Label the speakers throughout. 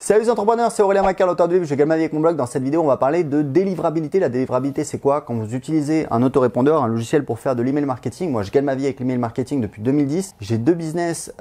Speaker 1: Salut les entrepreneurs, c'est Aurélien Macar, l'auteur du livre Je gagne ma vie avec mon blog. Dans cette vidéo, on va parler de délivrabilité. La délivrabilité, c'est quoi? Quand vous utilisez un autorépondeur, un logiciel pour faire de l'email marketing. Moi, je gagne ma vie avec l'email marketing depuis 2010. J'ai deux business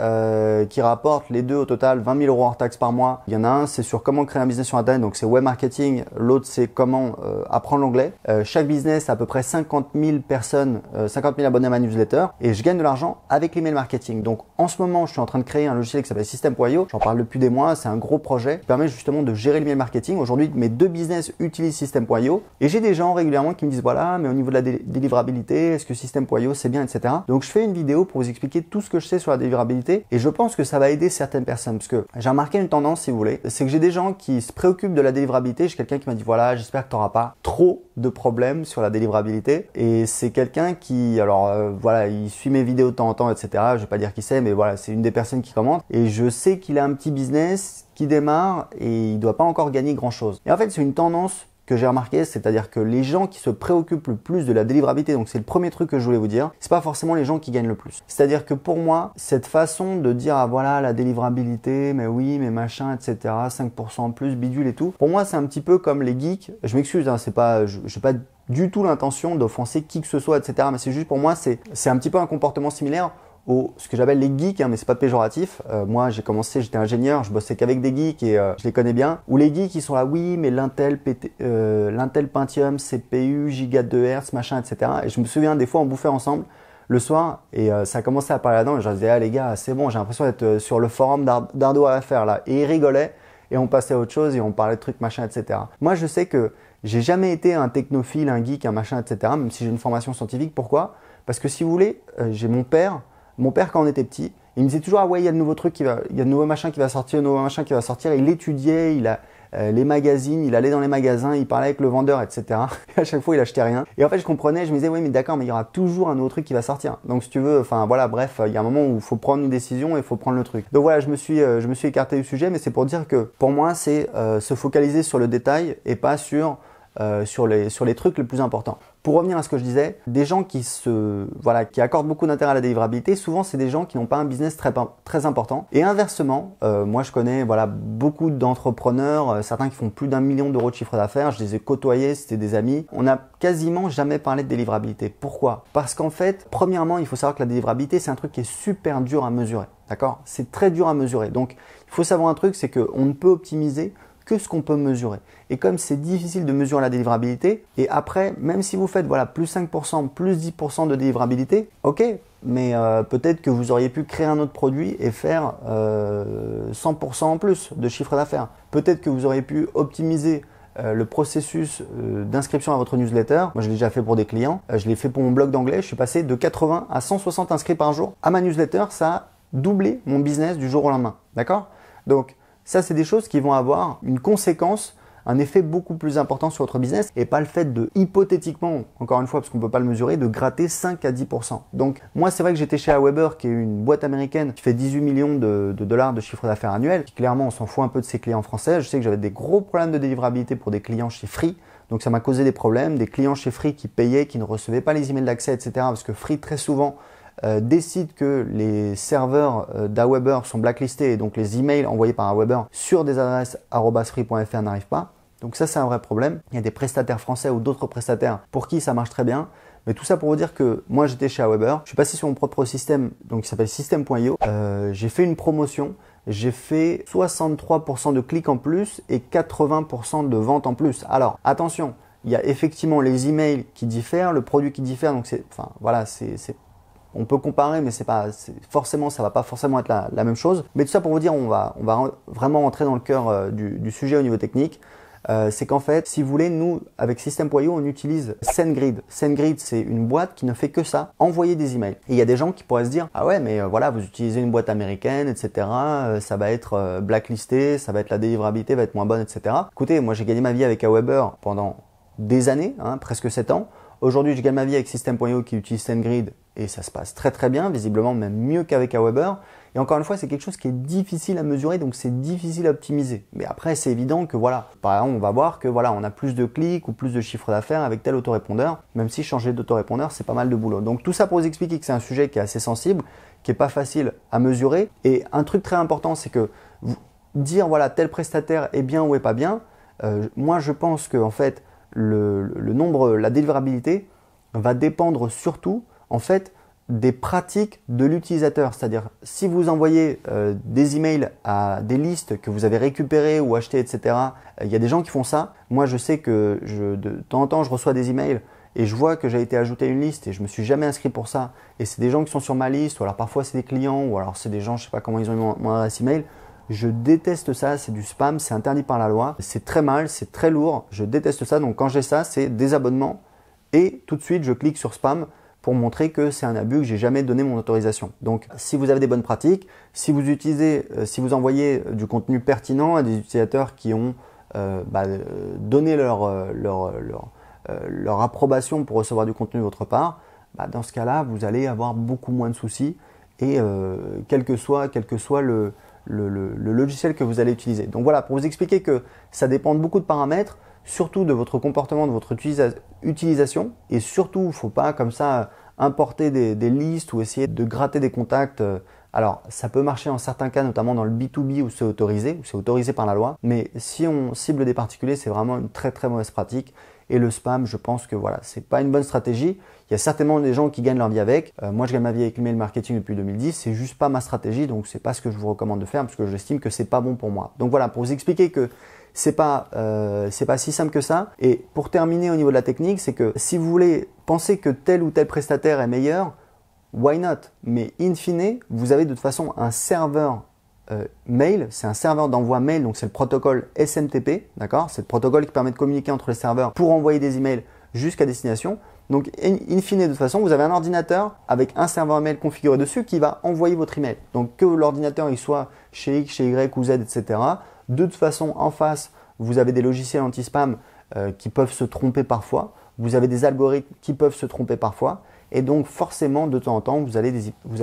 Speaker 1: qui rapportent les deux au total 20 000 € hors taxes par mois. Il y en a un, c'est sur comment créer un business sur Internet, donc c'est web marketing. L'autre, c'est comment apprendre l'anglais. Chaque business a à peu près 50 000 personnes, 50 000 abonnés à ma newsletter et je gagne de l'argent avec l'email marketing. Donc, en ce moment, je suis en train de créer un logiciel qui s'appelle System.io. J'en parle depuis des mois. C'est un gros projet qui permet justement de gérer l'email marketing. Aujourd'hui, mes deux business utilisent System.io et j'ai des gens régulièrement qui me disent voilà, mais au niveau de la délivrabilité, est-ce que System.io c'est bien, etc. Donc, je fais une vidéo pour vous expliquer tout ce que je sais sur la délivrabilité et je pense que ça va aider certaines personnes parce que j'ai remarqué une tendance, si vous voulez, c'est que j'ai des gens qui se préoccupent de la délivrabilité. J'ai quelqu'un qui m'a dit voilà, j'espère que tu n'auras pas trop de problèmes sur la délivrabilité et c'est quelqu'un qui, alors voilà, il suit mes vidéos de temps en temps, etc. Je vais pas dire qui c'est, mais voilà, c'est une des personnes qui commente et je sais qu'il a un petit business qui démarre et il doit pas encore gagner grand chose. Et en fait, c'est une tendance que j'ai remarqué, c'est-à-dire que les gens qui se préoccupent le plus de la délivrabilité, donc c'est le premier truc que je voulais vous dire, c'est pas forcément les gens qui gagnent le plus. C'est-à-dire que pour moi, cette façon de dire ah voilà la délivrabilité, mais oui, mais machin, etc., 5% en plus, bidule et tout, pour moi c'est un petit peu comme les geeks. Je m'excuse, hein, c'est pas, je pas du tout l'intention d'offenser qui que ce soit, etc. Mais c'est juste pour moi, c'est un petit peu un comportement similaire ce que j'appelle les geeks, hein, mais c'est pas péjoratif. Moi, j'ai commencé, j'étais ingénieur, je bossais qu'avec des geeks et je les connais bien. Ou les geeks, ils sont là, oui, mais l'Intel Pentium, CPU, giga de Hertz, machin, etc. Et je me souviens, des fois, on bouffait ensemble le soir et ça a commencé à parler là-dedans. Et je disais, ah les gars, c'est bon, j'ai l'impression d'être sur le forum d'Ardo à faire là. Et ils rigolaient et on passait à autre chose et on parlait de trucs, machin, etc. Moi, je sais que j'ai jamais été un technophile, un geek, un machin, etc. Même si j'ai une formation scientifique. Pourquoi? Parce que si vous voulez, j'ai mon père, quand on était petit, il me disait toujours ah ouais, il y a le nouveau truc il y a le nouveau machin qui va sortir, le nouveau machin qui va sortir. Il étudiait, il a les magazines, il allait dans les magasins, il parlait avec le vendeur, etc. Et à chaque fois, il achetait rien. Et en fait, je comprenais, je me disais oui, mais d'accord, mais il y aura toujours un nouveau truc qui va sortir. Donc si tu veux, enfin voilà, bref, il y a un moment où il faut prendre une décision et il faut prendre le truc. Donc voilà, je me suis écarté du sujet, mais c'est pour dire que pour moi, c'est se focaliser sur le détail et pas sur les trucs les plus importants. Pour revenir à ce que je disais, des gens qui accordent beaucoup d'intérêt à la délivrabilité, souvent c'est des gens qui n'ont pas un business très important. Et inversement, moi je connais beaucoup d'entrepreneurs, certains qui font plus d'1 million d'euros de chiffre d'affaires, je les ai côtoyés, c'était des amis. On n'a quasiment jamais parlé de délivrabilité. Pourquoi? Parce qu'en fait, premièrement, il faut savoir que la délivrabilité, c'est un truc qui est super dur à mesurer. D'accord? C'est très dur à mesurer. Donc, il faut savoir un truc, c'est qu'on ne peut optimiser que ce qu'on peut mesurer. Et comme c'est difficile de mesurer la délivrabilité, et après, même si vous faites plus 5%, plus 10% de délivrabilité, ok, mais peut-être que vous auriez pu créer un autre produit et faire 100% en plus de chiffre d'affaires. Peut-être que vous auriez pu optimiser le processus d'inscription à votre newsletter. Moi, je l'ai déjà fait pour des clients. Je l'ai fait pour mon blog d'anglais. Je suis passé de 80 à 160 inscrits par jour à ma newsletter. Ça a doublé mon business du jour au lendemain. D'accord? Donc, ça, c'est des choses qui vont avoir une conséquence, un effet beaucoup plus important sur votre business et pas le fait de, hypothétiquement, encore une fois, parce qu'on ne peut pas le mesurer, de gratter 5 à 10%. Donc, moi, c'est vrai que j'étais chez Aweber, qui est une boîte américaine qui fait 18 millions de dollars de chiffre d'affaires annuel. Clairement, on s'en fout un peu de ses clients français. Je sais que j'avais des gros problèmes de délivrabilité pour des clients chez Free. Donc, ça m'a causé des problèmes. Des clients chez Free qui payaient, qui ne recevaient pas les emails d'accès, etc. Parce que Free, très souvent, décide que les serveurs d'Aweber sont blacklistés et donc les emails envoyés par Aweber sur des adresses @free.fr n'arrivent pas. Donc ça, c'est un vrai problème. Il y a des prestataires français ou d'autres prestataires pour qui ça marche très bien. Mais tout ça pour vous dire que moi, j'étais chez Aweber. Je suis passé sur mon propre système, donc qui s'appelle System.io. J'ai fait une promotion. J'ai fait 63% de clics en plus et 80% de ventes en plus. Alors, attention, il y a effectivement les emails qui diffèrent, le produit qui diffère. Donc, on peut comparer, mais forcément, ça va pas forcément être la même chose. Mais tout ça pour vous dire, on va vraiment rentrer dans le cœur du sujet au niveau technique. C'est qu'en fait, si vous voulez, nous, avec System.io, on utilise SendGrid. SendGrid, c'est une boîte qui ne fait que ça, envoyer des emails. Et il y a des gens qui pourraient se dire, ah ouais, mais voilà, vous utilisez une boîte américaine, etc. Ça va être blacklisté, ça va être la délivrabilité va être moins bonne, etc. Écoutez, moi, j'ai gagné ma vie avec Aweber pendant des années, presque 7 ans. Aujourd'hui, je gagne ma vie avec System.io qui utilise SendGrid et ça se passe très très bien, visiblement même mieux qu'avec Aweber. Et encore une fois, c'est quelque chose qui est difficile à mesurer, donc c'est difficile à optimiser. Mais après, c'est évident que voilà, par exemple, on va voir que voilà, on a plus de clics ou plus de chiffre d'affaires avec tel autorépondeur, même si changer d'autorépondeur, c'est pas mal de boulot. Donc tout ça pour vous expliquer que c'est un sujet qui est assez sensible, qui est pas facile à mesurer. Et un truc très important, c'est que dire voilà tel prestataire est bien ou est pas bien, moi je pense que en fait le nombre, la délivrabilité va dépendre surtout en fait des pratiques de l'utilisateur. C'est-à-dire si vous envoyez des emails à des listes que vous avez récupérées ou achetées, etc. Il y a des gens qui font ça. Moi je sais que de temps en temps je reçois des emails et je vois que j'ai été ajouté à une liste et je me suis jamais inscrit pour ça. Et c'est des gens qui sont sur ma liste, ou alors parfois c'est des clients, ou alors c'est des gens, je sais pas comment ils ont eu mon adresse email. Je déteste ça, c'est du spam, c'est interdit par la loi, c'est très mal, c'est très lourd, je déteste ça. Donc quand j'ai ça, c'est désabonnement et tout de suite je clique sur spam pour montrer que c'est un abus, que j'ai jamais donné mon autorisation. Donc si vous avez des bonnes pratiques, si vous utilisez, si vous envoyez du contenu pertinent à des utilisateurs qui ont donné leur approbation pour recevoir du contenu de votre part, dans ce cas-là, vous allez avoir beaucoup moins de soucis et quel que soit le logiciel que vous allez utiliser. Donc voilà, pour vous expliquer que ça dépend de beaucoup de paramètres, surtout de votre comportement, de votre utilisation, et surtout, il ne faut pas comme ça importer des listes ou essayer de gratter des contacts. Alors, ça peut marcher en certains cas, notamment dans le B2B où c'est autorisé par la loi, mais si on cible des particuliers, c'est vraiment une très très mauvaise pratique. Et le spam, je pense que voilà, c'est pas une bonne stratégie. Il y a certainement des gens qui gagnent leur vie avec. Moi, je gagne ma vie avec l'email marketing depuis 2010. C'est juste pas ma stratégie, donc c'est pas ce que je vous recommande de faire parce que j'estime que c'est pas bon pour moi. Donc voilà, pour vous expliquer que c'est pas si simple que ça. Et pour terminer au niveau de la technique, c'est que si vous voulez penser que tel ou tel prestataire est meilleur, why not? Mais in fine, vous avez de toute façon un serveur mail, c'est un serveur d'envoi mail, donc c'est le protocole SMTP, d'accord? C'est le protocole qui permet de communiquer entre les serveurs pour envoyer des emails jusqu'à destination. Donc in fine, de toute façon, vous avez un ordinateur avec un serveur mail configuré dessus qui va envoyer votre email. Donc que l'ordinateur il soit chez X, chez Y ou Z, etc. De toute façon, en face, vous avez des logiciels anti-spam qui peuvent se tromper parfois. Vous avez des algorithmes qui peuvent se tromper parfois. Et donc forcément, de temps en temps, vous allez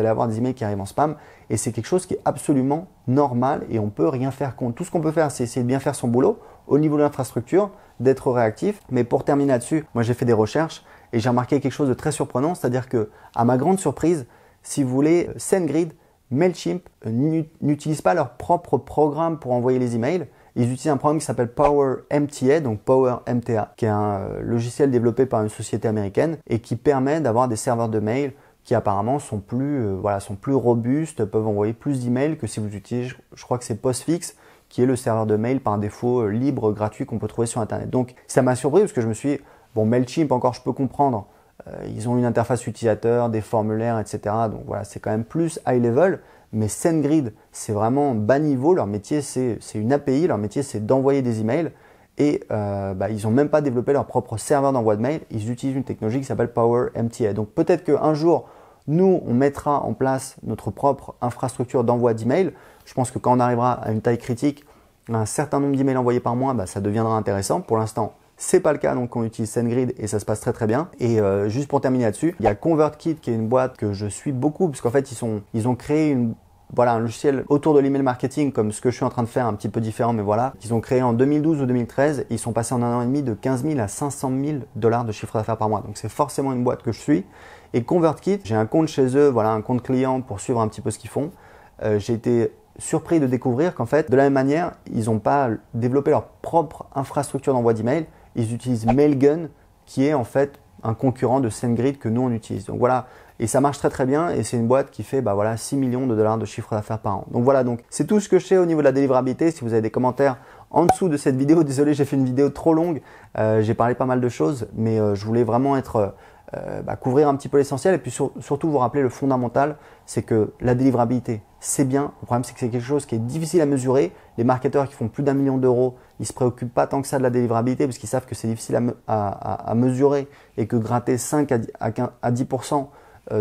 Speaker 1: avoir des emails qui arrivent en spam. Et c'est quelque chose qui est absolument normal et on ne peut rien faire contre. Tout ce qu'on peut faire, c'est essayer de bien faire son boulot au niveau de l'infrastructure, d'être réactif. Mais pour terminer là-dessus, moi j'ai fait des recherches et j'ai remarqué quelque chose de très surprenant. C'est-à-dire que, à ma grande surprise, si vous voulez, SendGrid, Mailchimp n'utilisent pas leur propre programme pour envoyer les emails. Ils utilisent un programme qui s'appelle PowerMTA, donc PowerMTA, qui est un logiciel développé par une société américaine et qui permet d'avoir des serveurs de mail qui apparemment sont plus robustes, peuvent envoyer plus d'emails que si vous utilisez, je crois que c'est Postfix, qui est le serveur de mail par défaut libre, gratuit qu'on peut trouver sur Internet. Donc ça m'a surpris parce que je me suis dit, bon, Mailchimp encore je peux comprendre, ils ont une interface utilisateur, des formulaires, etc. Donc voilà, c'est quand même plus high level. Mais SendGrid, c'est vraiment bas niveau. Leur métier, c'est une API. Leur métier, c'est d'envoyer des emails. Et ils n'ont même pas développé leur propre serveur d'envoi de mail. Ils utilisent une technologie qui s'appelle PowerMTA. Donc peut-être qu'un jour, nous, on mettra en place notre propre infrastructure d'envoi d'emails. Je pense que quand on arrivera à une taille critique, un certain nombre d'emails envoyés par mois, ça deviendra intéressant. Pour l'instant, c'est pas le cas, donc on utilise SendGrid et ça se passe très très bien. Et juste pour terminer là-dessus, il y a ConvertKit qui est une boîte que je suis beaucoup parce qu'en fait ils ont créé un logiciel autour de l'email marketing comme ce que je suis en train de faire, un petit peu différent, mais voilà. Ils ont créé en 2012 ou 2013. Ils sont passés en un an et demi de 15 000 à 500 000 $ de chiffre d'affaires par mois. Donc c'est forcément une boîte que je suis. Et ConvertKit, j'ai un compte chez eux, un compte client pour suivre un petit peu ce qu'ils font. J'ai été surpris de découvrir qu'en fait, de la même manière, ils n'ont pas développé leur propre infrastructure d'envoi d'email. Ils utilisent Mailgun, qui est en fait un concurrent de SendGrid que nous on utilise. Donc voilà, et ça marche très très bien et c'est une boîte qui fait 6 millions de $ de chiffre d'affaires par an. Donc voilà, donc c'est tout ce que je sais au niveau de la délivrabilité. Si vous avez des commentaires en dessous de cette vidéo, désolé, j'ai fait une vidéo trop longue, j'ai parlé pas mal de choses, mais je voulais vraiment couvrir un petit peu l'essentiel et puis surtout vous rappeler le fondamental, c'est que la délivrabilité, c'est bien. Le problème, c'est que c'est quelque chose qui est difficile à mesurer. Les marketeurs qui font plus d'1 million d'euros, ils se préoccupent pas tant que ça de la délivrabilité parce qu'ils savent que c'est difficile à mesurer et que gratter 5 à 10%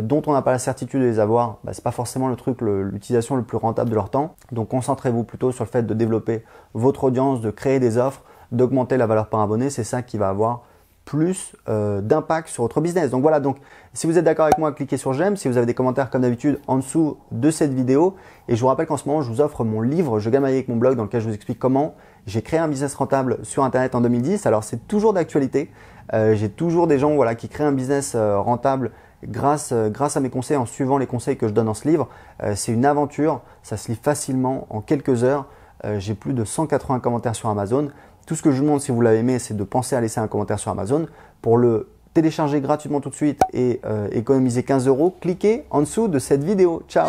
Speaker 1: dont on n'a pas la certitude de les avoir, c'est pas forcément l'utilisation le plus rentable de leur temps. Donc concentrez-vous plutôt sur le fait de développer votre audience, de créer des offres, d'augmenter la valeur par abonné. C'est ça qui va avoir plus d'impact sur votre business. Donc voilà, donc si vous êtes d'accord avec moi, cliquez sur j'aime. Si vous avez des commentaires comme d'habitude en dessous de cette vidéo. Et je vous rappelle qu'en ce moment, je vous offre mon livre Je gagne ma vie avec mon blog, dans lequel je vous explique comment j'ai créé un business rentable sur Internet en 2010. Alors c'est toujours d'actualité. J'ai toujours des gens qui créent un business rentable grâce à mes conseils, en suivant les conseils que je donne dans ce livre. C'est une aventure, ça se lit facilement en quelques heures. j'ai plus de 180 commentaires sur Amazon. Tout ce que je vous demande, si vous l'avez aimé, c'est de penser à laisser un commentaire sur Amazon. Pour le télécharger gratuitement tout de suite et économiser 15 €, cliquez en dessous de cette vidéo. Ciao!